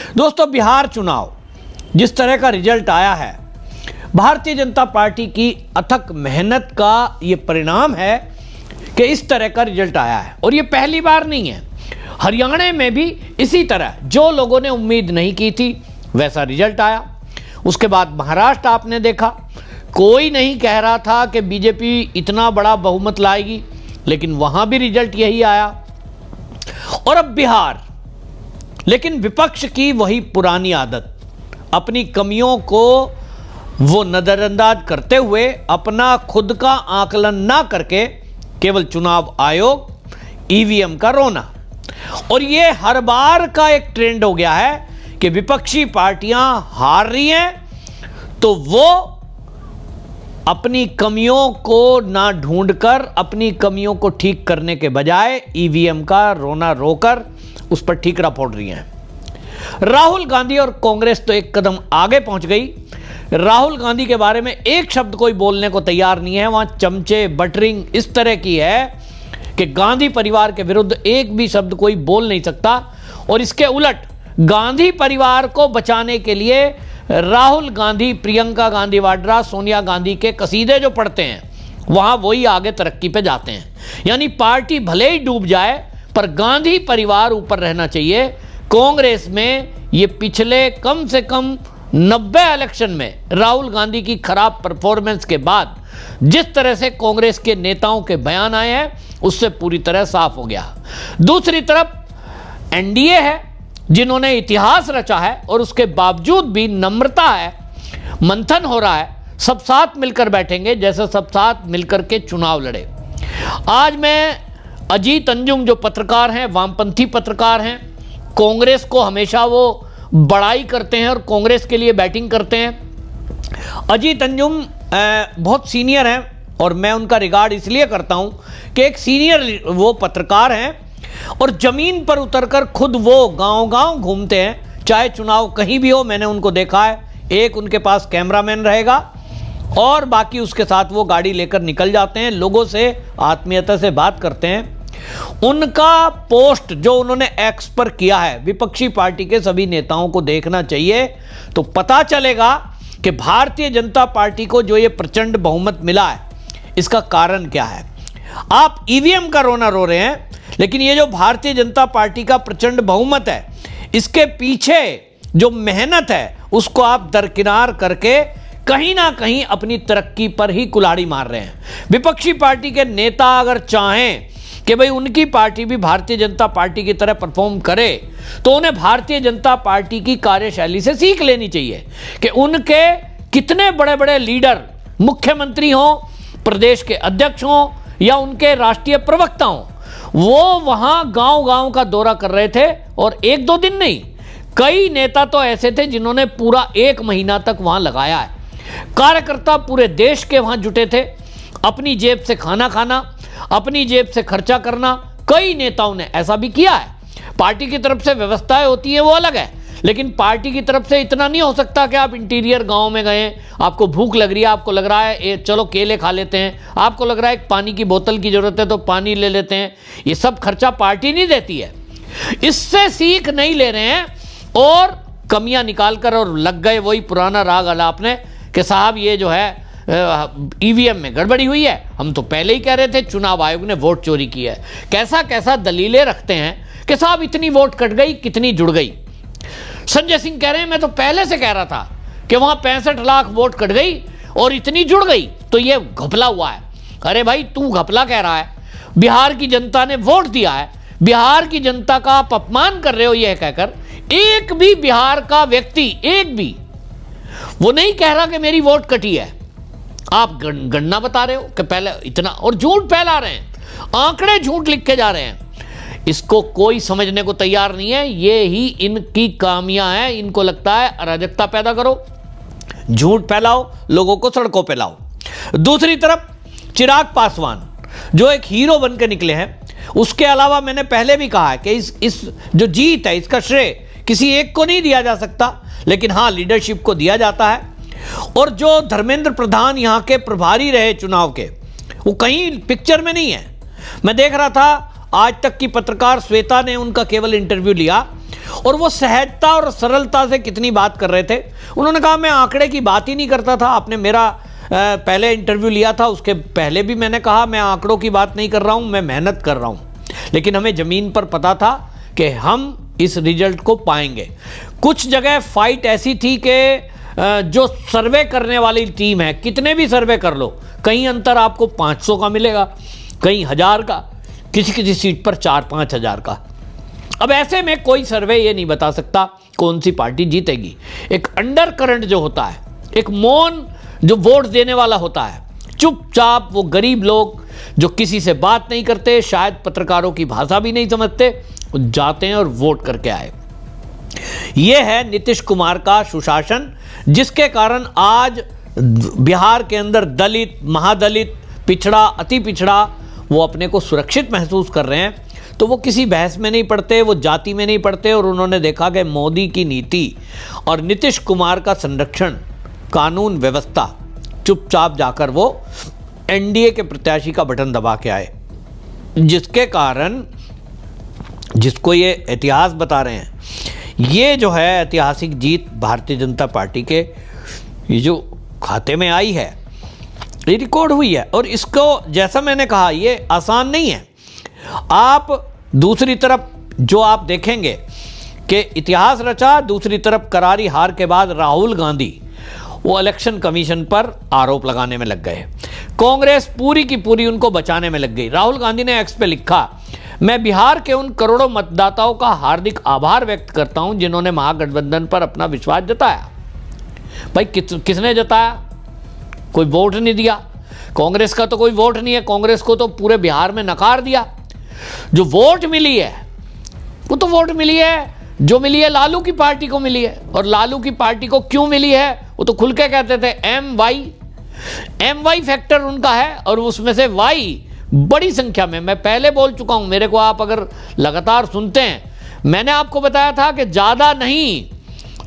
दोस्तों, बिहार चुनाव जिस तरह का रिजल्ट आया है, भारतीय जनता पार्टी की अथक मेहनत का ये परिणाम है कि इस तरह का रिजल्ट आया है। और ये पहली बार नहीं है, हरियाणा में भी इसी तरह जो लोगों ने उम्मीद नहीं की थी वैसा रिजल्ट आया। उसके बाद महाराष्ट्र आपने देखा, कोई नहीं कह रहा था कि बीजेपी इतना बड़ा बहुमत लाएगी, लेकिन वहां भी रिजल्ट यही आया। और अब बिहार, लेकिन विपक्ष की वही पुरानी आदत, अपनी कमियों को वो नजरअंदाज करते हुए अपना खुद का आकलन ना करके केवल चुनाव आयोग, ईवीएम का रोना। और ये हर बार का एक ट्रेंड हो गया है कि विपक्षी पार्टियां हार रही हैं तो वो अपनी कमियों को ना ढूंढकर अपनी कमियों को ठीक करने के बजाय ईवीएम का रोना रोकर उस पर ठीकरा फोड़ रही हैं। राहुल गांधी और कांग्रेस तो एक कदम आगे पहुंच गई। राहुल गांधी के बारे में एक शब्द कोई बोलने को तैयार नहीं है। वहां चमचे बटरिंग इस तरह की है कि गांधी परिवार के विरुद्ध एक भी शब्द कोई बोल नहीं सकता। और इसके उलट गांधी परिवार को बचाने के लिए राहुल गांधी, प्रियंका गांधी वाड्रा, सोनिया गांधी के कसीदे जो पढ़ते हैं, वहां वही आगे तरक्की पे जाते हैं। यानी पार्टी भले ही डूब जाए पर गांधी परिवार ऊपर रहना चाहिए। कांग्रेस में ये पिछले कम से कम 90 इलेक्शन में राहुल गांधी की खराब परफॉर्मेंस के बाद जिस तरह से कांग्रेस के नेताओं के बयान आए हैं, उससे पूरी तरह साफ हो गया। दूसरी तरफ एनडीए है जिन्होंने इतिहास रचा है और उसके बावजूद भी नम्रता है, मंथन हो रहा है, सब साथ मिलकर बैठेंगे जैसे सब साथ मिलकर के चुनाव लड़े। आज मैं अजीत अंजुम जो पत्रकार हैं, वामपंथी पत्रकार हैं, कांग्रेस को हमेशा वो बड़ाई करते हैं और कांग्रेस के लिए बैटिंग करते हैं। अजीत अंजुम बहुत सीनियर हैं और मैं उनका रिगार्ड इसलिए करता हूं कि एक सीनियर वो पत्रकार हैं और जमीन पर उतरकर खुद वो गांव-गांव घूमते हैं, चाहे चुनाव कहीं भी हो। मैंने उनको देखा है, एक उनके पास कैमरामैन रहेगा और बाकी उसके साथ वो गाड़ी लेकर निकल जाते हैं, लोगों से आत्मीयता से बात करते हैं। उनका पोस्ट जो उन्होंने एक्स पर किया है, विपक्षी पार्टी के सभी नेताओं को देखना चाहिए, तो पता चलेगा कि भारतीय जनता पार्टी को जो ये प्रचंड बहुमत मिला है इसका कारण क्या है। आप ईवीएम का रोना रो रहे हैं, लेकिन ये जो भारतीय जनता पार्टी का प्रचंड बहुमत है, इसके पीछे जो मेहनत है उसको आप दरकिनार करके कहीं ना कहीं अपनी तरक्की पर ही कुल्हाड़ी मार रहे हैं। विपक्षी पार्टी के नेता अगर चाहें कि भाई उनकी पार्टी भी भारतीय जनता पार्टी की तरह परफॉर्म करे, तो उन्हें भारतीय जनता पार्टी की कार्यशैली से सीख लेनी चाहिए कि उनके कितने बड़े बड़े लीडर, मुख्यमंत्री हों, प्रदेश के अध्यक्ष हों या उनके राष्ट्रीय प्रवक्ता हों, वो वहां गांव-गांव का दौरा कर रहे थे। और एक दो दिन नहीं, कई नेता तो ऐसे थे जिन्होंने पूरा 1 महीना तक वहां लगाया है। कार्यकर्ता पूरे देश के वहां जुटे थे, अपनी जेब से खाना खाना, अपनी जेब से खर्चा करना, कई नेताओं ने ऐसा भी किया है। पार्टी की तरफ से व्यवस्थाएं होती हैं वो अलग है, लेकिन पार्टी की तरफ से इतना नहीं हो सकता कि आप इंटीरियर गांव में गए, आपको भूख लग रही है, आपको लग रहा है चलो केले खा लेते हैं, आपको लग रहा है एक पानी की बोतल की जरूरत है तो पानी ले लेते हैं। ये सब खर्चा पार्टी नहीं देती है। इससे सीख नहीं ले रहे हैं और कमियां निकालकर और लग गए वही पुराना राग अलाप ने कि साहब ये जो है ईवीएम में गड़बड़ी हुई है। हम तो पहले ही कह रहे थे चुनाव आयोग ने वोट चोरी की है। कैसा कैसा दलीलें रखते हैं कि साहब इतनी वोट कट गई, कितनी जुड़ गई। संजय सिंह कह रहे हैं मैं तो पहले से कह रहा था कि वहां 65 लाख वोट कट गई और इतनी जुड़ गई तो ये घपला हुआ है। अरे भाई, तू घपला कह रहा है, बिहार की जनता ने वोट दिया है, बिहार की जनता का आप अपमान कर रहे हो यह कहकर। एक भी बिहार का व्यक्ति, एक भी वो नहीं कह रहा कि मेरी वोट कटी है। आप गणना बता रहे हो कि पहले इतना, और झूठ फैला रहे हैं, आंकड़े झूठ लिख के जा रहे हैं। इसको कोई समझने को तैयार नहीं है। ये ही इनकी कामियां हैं। इनको लगता है अराजकता पैदा करो, झूठ फैलाओ, लोगों को सड़कों पे लाओ। दूसरी तरफ चिराग पासवान जो एक हीरो बन के निकले हैं, उसके अलावा मैंने पहले भी कहा है कि इस जो जीत है इसका श्रेय किसी एक को नहीं दिया जा सकता, लेकिन हाँ लीडरशिप को दिया जाता है। और जो धर्मेंद्र प्रधान यहाँ के प्रभारी रहे चुनाव के, वो कहीं पिक्चर में नहीं है। मैं देख रहा था आज तक की पत्रकार श्वेता ने उनका केवल इंटरव्यू लिया और वो सहजता और सरलता से कितनी बात कर रहे थे। उन्होंने कहा मैं आंकड़े की बात ही नहीं करता था, आपने मेरा पहले इंटरव्यू लिया था, उसके पहले भी मैंने कहा मैं आंकड़ों की बात नहीं कर रहा हूं, मैं मेहनत कर रहा हूं। लेकिन हमें ज़मीन पर पता था कि हम इस रिजल्ट को पाएंगे। कुछ जगह फाइट ऐसी थी कि जो सर्वे करने वाली टीम है, कितने भी सर्वे कर लो, कहीं अंतर आपको 500 का मिलेगा, कहीं 1000 का, किसी किसी सीट पर 4-5 हज़ार का। अब ऐसे में कोई सर्वे ये नहीं बता सकता कौन सी पार्टी जीतेगी। एक अंडर करंट जो होता है, एक मौन जो वोट देने वाला होता है, चुपचाप वो गरीब लोग जो किसी से बात नहीं करते, शायद पत्रकारों की भाषा भी नहीं समझते, वो जाते हैं और वोट करके आए। ये है नीतीश कुमार का सुशासन, जिसके कारण आज बिहार के अंदर दलित, महादलित, पिछड़ा, अति पिछड़ा वो अपने को सुरक्षित महसूस कर रहे हैं। तो वो किसी बहस में नहीं पड़ते, वो जाति में नहीं पड़ते, और उन्होंने देखा कि मोदी की नीति और नीतीश कुमार का संरक्षण, कानून व्यवस्था, चुपचाप जाकर वो एनडीए के प्रत्याशी का बटन दबा के आए, जिसके कारण, जिसको ये इतिहास बता रहे हैं, ये जो है ऐतिहासिक जीत भारतीय जनता पार्टी के ये जो खाते में आई है, ये रिकॉर्ड हुई है। और इसको, जैसा मैंने कहा, ये आसान नहीं है। आप दूसरी तरफ जो आप देखेंगे कि इतिहास रचा, दूसरी तरफ करारी हार के बाद राहुल गांधी वो इलेक्शन कमीशन पर आरोप लगाने में लग गए। कांग्रेस पूरी की पूरी उनको बचाने में लग गई। राहुल गांधी ने एक्स पे लिखा, मैं बिहार के उन करोड़ों मतदाताओं का हार्दिक आभार व्यक्त करता हूं जिन्होंने महागठबंधन पर अपना विश्वास जताया। भाई किसने जताया? कोई वोट नहीं दिया। कांग्रेस का तो कोई वोट नहीं है, कांग्रेस को तो पूरे बिहार में नकार दिया। जो वोट मिली है वो तो वोट मिली है, जो मिली है लालू की पार्टी को मिली है। और लालू की पार्टी को क्यों मिली है वो तो खुल के कहते थे, एम वाई फैक्टर उनका है, और उसमें से वाई बड़ी संख्या में, मैं पहले बोल चुका हूं, मेरे को आप अगर लगातार सुनते हैं, मैंने आपको बताया था कि ज्यादा नहीं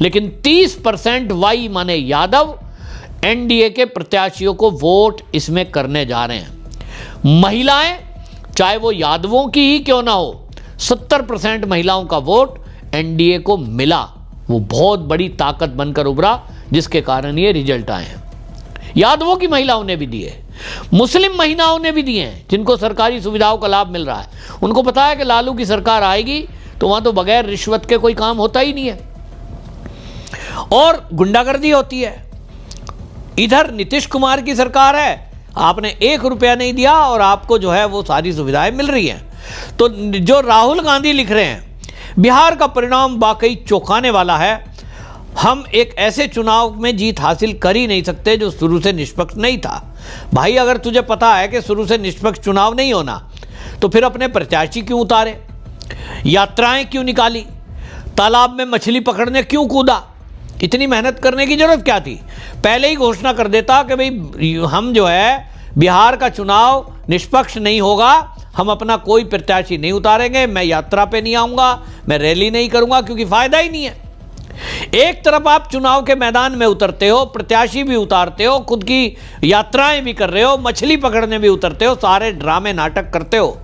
लेकिन 30% वाई माने यादव एनडीए के प्रत्याशियों को वोट इसमें करने जा रहे हैं। महिलाएं, चाहे वो यादवों की ही क्यों ना हो, 70% महिलाओं का वोट एनडीए को मिला। वो बहुत बड़ी ताकत बनकर उभरा, जिसके कारण ये रिजल्ट आए हैं। यादवों की महिलाओं ने भी दिए, मुस्लिम महिलाओं ने भी दिए हैं, जिनको सरकारी सुविधाओं का लाभ मिल रहा है। उनको पता है कि लालू की सरकार आएगी तो वहां तो बगैर रिश्वत के कोई काम होता ही नहीं है और गुंडागर्दी होती है। इधर नीतीश कुमार की सरकार है, आपने 1 रुपया नहीं दिया और आपको जो है वो सारी सुविधाएं मिल रही हैं। तो जो राहुल गांधी लिख रहे हैं, बिहार का परिणाम वाकई चौंकाने वाला है। हम एक ऐसे चुनाव में जीत हासिल कर ही नहीं सकते जो शुरू से निष्पक्ष नहीं था। भाई अगर तुझे पता है कि शुरू से निष्पक्ष चुनाव नहीं होना, तो फिर अपने प्रत्याशी क्यों उतारे, यात्राएं क्यों निकाली, तालाब में मछली पकड़ने क्यों कूदा, इतनी मेहनत करने की जरूरत क्या थी? पहले ही घोषणा कर देता कि भाई हम जो है बिहार का चुनाव निष्पक्ष नहीं होगा, हम अपना कोई प्रत्याशी नहीं उतारेंगे, मैं यात्रा पे नहीं आऊंगा, मैं रैली नहीं करूंगा, क्योंकि फायदा ही नहीं है। एक तरफ आप चुनाव के मैदान में उतरते हो, प्रत्याशी भी उतारते हो, खुद की यात्राएं भी कर रहे हो, मछली पकड़ने भी उतरते हो, सारे ड्रामे नाटक करते हो,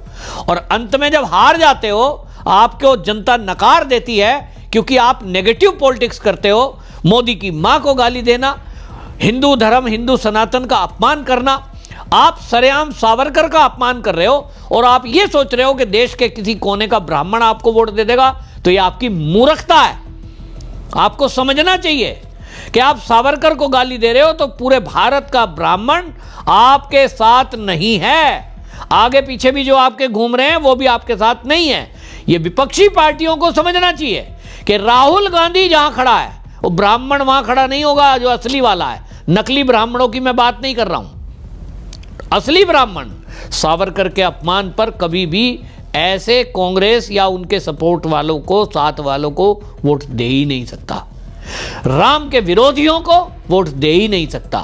और अंत में जब हार जाते हो आपको जनता नकार देती है, क्योंकि आप नेगेटिव पॉलिटिक्स करते हो। मोदी की मां को गाली देना, हिंदू धर्म, हिंदू सनातन का अपमान करना, आप सरेआम सावरकर का अपमान कर रहे हो, और आप ये सोच रहे हो कि देश के किसी कोने का ब्राह्मण आपको वोट दे देगा। तो ये आपकी मूर्खता है। आपको समझना चाहिए कि आप सावरकर को गाली दे रहे हो तो पूरे भारत का ब्राह्मण आपके साथ नहीं है। आगे पीछे भी जो आपके घूम रहे हैं वो भी आपके साथ नहीं है। ये विपक्षी पार्टियों को समझना चाहिए कि राहुल गांधी जहां खड़ा है वो ब्राह्मण वहां खड़ा नहीं होगा जो असली वाला है। नकली ब्राह्मणों की मैं बात नहीं कर रहा हूं। असली ब्राह्मण सावरकर के अपमान पर कभी भी ऐसे कांग्रेस या उनके सपोर्ट वालों को, साथ वालों को वोट दे ही नहीं सकता। राम के विरोधियों को वोट दे ही नहीं सकता,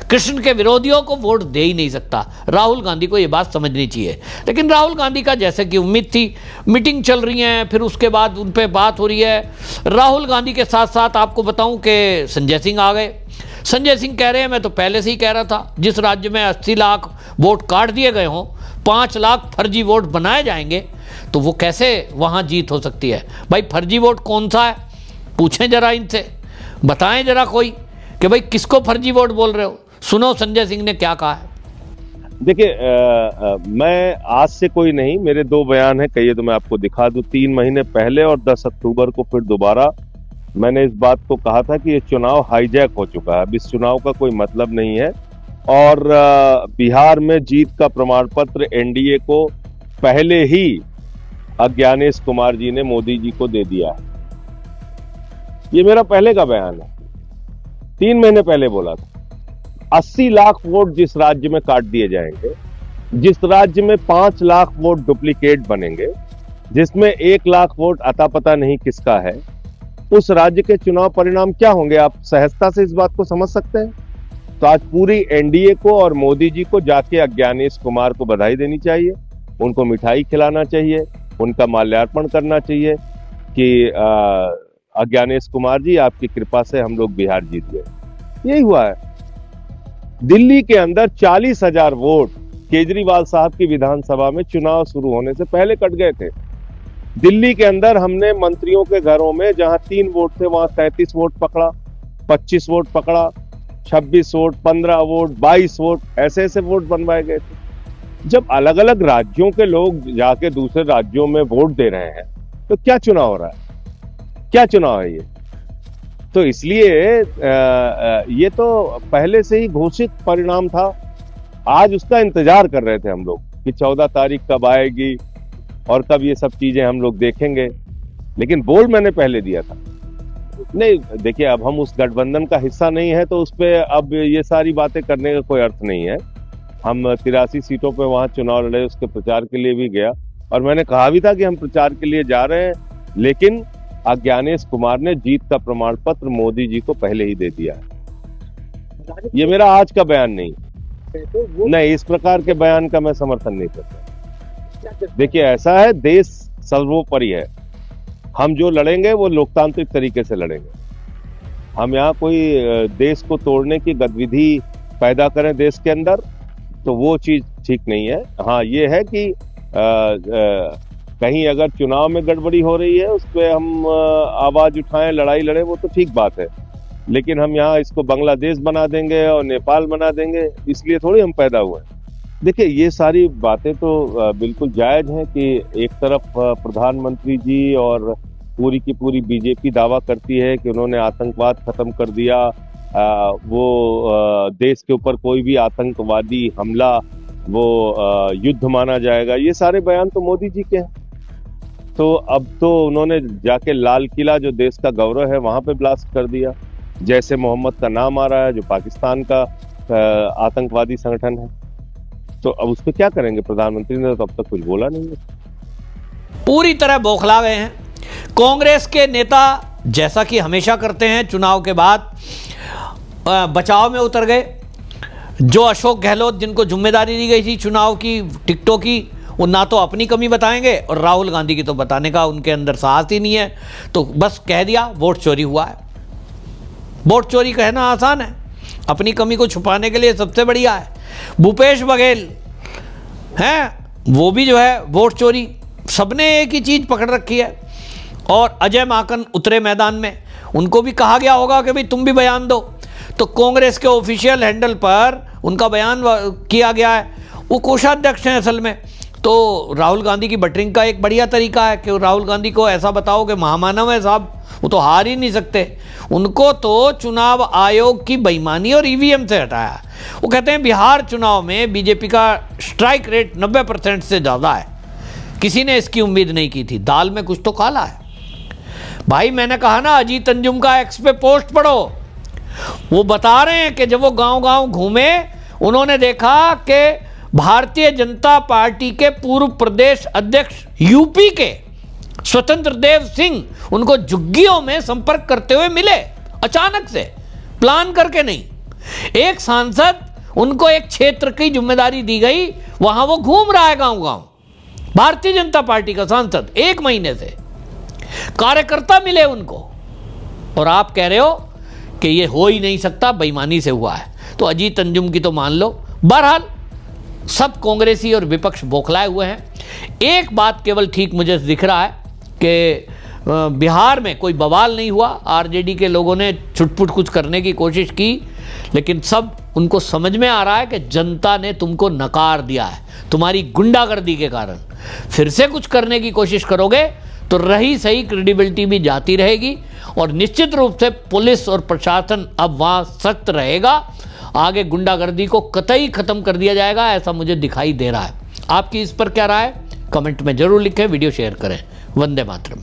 कृष्ण के विरोधियों को वोट दे ही नहीं सकता। राहुल गांधी को यह बात समझनी चाहिए। लेकिन राहुल गांधी का जैसे कि उम्मीद थी, मीटिंग चल रही है, फिर उसके बाद उन पर बात हो रही है। राहुल गांधी के साथ साथ आपको बताऊं कि संजय सिंह आ गए। संजय सिंह कह रहे हैं, मैं तो पहले से ही कह रहा था, जिस राज्य में 80 लाख वोट काट दिए गए हों, 5 लाख फर्जी वोट बनाए जाएंगे, तो वो कैसे वहाँ जीत हो सकती है? भाई फर्जी वोट कौन सा है, पूछें जरा इनसे, बताएं जरा कोई कि भाई किसको फर्जी वोट बोल रहे हो। सुनो संजय सिंह ने क्या कहा है। देखिए, मैं आज से कोई नहीं, मेरे 2 बयान है, कहिए तो मैं आपको दिखा दूं। 3 महीने पहले और 10 अक्टूबर को फिर दोबारा मैंने इस बात को कहा था कि ये चुनाव हाईजैक हो चुका है, अब इस चुनाव का कोई मतलब नहीं है। और बिहार में जीत का प्रमाण पत्र एनडीए को पहले ही अज्ञानेश कुमार जी ने मोदी जी को दे दिया है। ये मेरा पहले का बयान है, 3 महीने पहले बोला था। 80 लाख वोट जिस राज्य में काट दिए जाएंगे, जिस राज्य में 5 लाख वोट डुप्लीकेट बनेंगे, जिसमें 1 लाख वोट अता पता नहीं किसका है, उस राज्य के चुनाव परिणाम क्या होंगे? आप सहजता से इस बात को समझ सकते हैं। तो आज पूरी एनडीए को और मोदी जी को जाके अज्ञानेश कुमार को बधाई देनी चाहिए, उनको मिठाई खिलाना चाहिए, उनका माल्यार्पण करना चाहिए कि अज्ञानेश कुमार जी, आपकी कृपा से हम लोग बिहार जीत गए। यही हुआ है। दिल्ली के अंदर 40,000 वोट केजरीवाल साहब की विधानसभा में चुनाव शुरू होने से पहले कट गए थे। दिल्ली के अंदर हमने मंत्रियों के घरों में जहां 3 वोट थे वहां 33 वोट पकड़ा, 25 वोट पकड़ा, 26 वोट, 15 वोट, 22 वोट, ऐसे ऐसे वोट बनवाए गए थे। जब अलग अलग राज्यों के लोग जाके दूसरे राज्यों में वोट दे रहे हैं तो क्या चुनाव हो रहा है? क्या चुनाव है ये? तो इसलिए ये तो पहले से ही घोषित परिणाम था। आज उसका इंतजार कर रहे थे हम लोग कि 14 तारीख कब आएगी और कब ये सब चीजें हम लोग देखेंगे। लेकिन बोल मैंने पहले दिया था। नहीं, देखिए, अब हम उस गठबंधन का हिस्सा नहीं है तो उस पर अब ये सारी बातें करने का कोई अर्थ नहीं है। हम 83 सीटों पे वहां चुनाव लड़े, उसके प्रचार के लिए भी गया और मैंने कहा भी था कि हम प्रचार के लिए जा रहे हैं, लेकिन अज्ञानेश कुमार ने जीत का प्रमाण पत्र मोदी जी को पहले ही दे दिया है। ये मेरा आज का बयान नहीं, इस प्रकार के बयान का मैं समर्थन नहीं करता। देखिए, ऐसा है, देश सर्वोपरि है। हम जो लड़ेंगे वो लोकतांत्रिक तरीके से लड़ेंगे। हम यहाँ कोई देश को तोड़ने की गतिविधि पैदा करें देश के अंदर, तो वो चीज ठीक नहीं है। हाँ, ये है कि कहीं अगर चुनाव में गड़बड़ी हो रही है उस पर हम आवाज उठाएं, लड़ाई लड़े, वो तो ठीक बात है। लेकिन हम यहाँ इसको बांग्लादेश बना देंगे और नेपाल बना देंगे, इसलिए थोड़ी हम पैदा हुए। देखिए, ये सारी बातें तो बिल्कुल जायज हैं कि एक तरफ प्रधानमंत्री जी और पूरी की पूरी बीजेपी दावा करती है कि उन्होंने आतंकवाद खत्म कर दिया, वो देश के ऊपर कोई भी आतंकवादी हमला वो युद्ध माना जाएगा। ये सारे बयान तो मोदी जी के हैं। तो अब तो उन्होंने जाके लाल किला, जो देश का गौरव है, वहां पे ब्लास्ट कर दिया। जैसे मोहम्मद का नाम आ रहा है, जो पाकिस्तान का आतंकवादी संगठन है। तो अब उस पर क्या करेंगे? प्रधानमंत्री ने तो अब तक कुछ बोला नहीं है। पूरी तरह बौखला गए हैं कांग्रेस के नेता, जैसा कि हमेशा करते हैं, चुनाव के बाद बचाव में उतर गए। जो अशोक गहलोत, जिनको जिम्मेदारी दी गई थी चुनाव की, टिकटों की, वो ना तो अपनी कमी बताएंगे और राहुल गांधी की तो बताने का उनके अंदर साहस ही नहीं है। तो बस कह दिया वोट चोरी हुआ है। वोट चोरी कहना आसान है, अपनी कमी को छुपाने के लिए सबसे बढ़िया है। भूपेश बघेल हैं, वो भी जो है वोट चोरी, सबने एक ही चीज पकड़ रखी है। और अजय माकन उतरे मैदान में, उनको भी कहा गया होगा कि भाई तुम भी बयान दो, तो कांग्रेस के ऑफिशियल हैंडल पर उनका बयान किया गया है। वो कोषाध्यक्ष हैं असल में। तो राहुल गांधी की बटरिंग का एक बढ़िया तरीका है कि राहुल गांधी को ऐसा बताओ कि महामानव है साहब, वो तो हार ही नहीं सकते। उनको तो चुनाव आयोग की बेईमानी और ईवीएम से हटाया। वो कहते हैं बिहार चुनाव में बीजेपी का स्ट्राइक रेट 90% से ज़्यादा है, किसी ने इसकी उम्मीद नहीं की थी। दाल में कुछ तो काला है भाई। मैंने कहा ना, अजीत अंजुम का एक्स पे पोस्ट पढ़ो, वो बता रहे हैं कि जब वो गांव गांव घूमे, उन्होंने देखा कि भारतीय जनता पार्टी के पूर्व प्रदेश अध्यक्ष यूपी के स्वतंत्र देव सिंह उनको झुग्गियों में संपर्क करते हुए मिले, अचानक से, प्लान करके नहीं। एक सांसद, उनको एक क्षेत्र की जिम्मेदारी दी गई, वहां वो घूम रहा है गांव गांव, भारतीय जनता पार्टी का सांसद, 1 महीने से। कार्यकर्ता मिले उनको, और आप कह रहे हो कि ये हो ही नहीं सकता, बेईमानी से हुआ है। तो अजीत अंजुम की तो मान लो। बहरहाल सब कांग्रेसी और विपक्ष बौखलाए हुए हैं। एक बात केवल ठीक मुझे दिख रहा है कि बिहार में कोई बवाल नहीं हुआ, आरजेडी के लोगों ने छुटपुट कुछ करने की कोशिश की, लेकिन सब उनको समझ में आ रहा है कि जनता ने तुमको नकार दिया है तुम्हारी गुंडागर्दी के कारण। फिर से कुछ करने की कोशिश करोगे तो रही सही क्रेडिबिलिटी भी जाती रहेगी, और निश्चित रूप से पुलिस और प्रशासन अब वहाँ सख्त रहेगा। आगे गुंडागर्दी को कतई खत्म कर दिया जाएगा, ऐसा मुझे दिखाई दे रहा है। आपकी इस पर क्या राय है? कमेंट में जरूर लिखें, वीडियो शेयर करें। वंदे मातरम।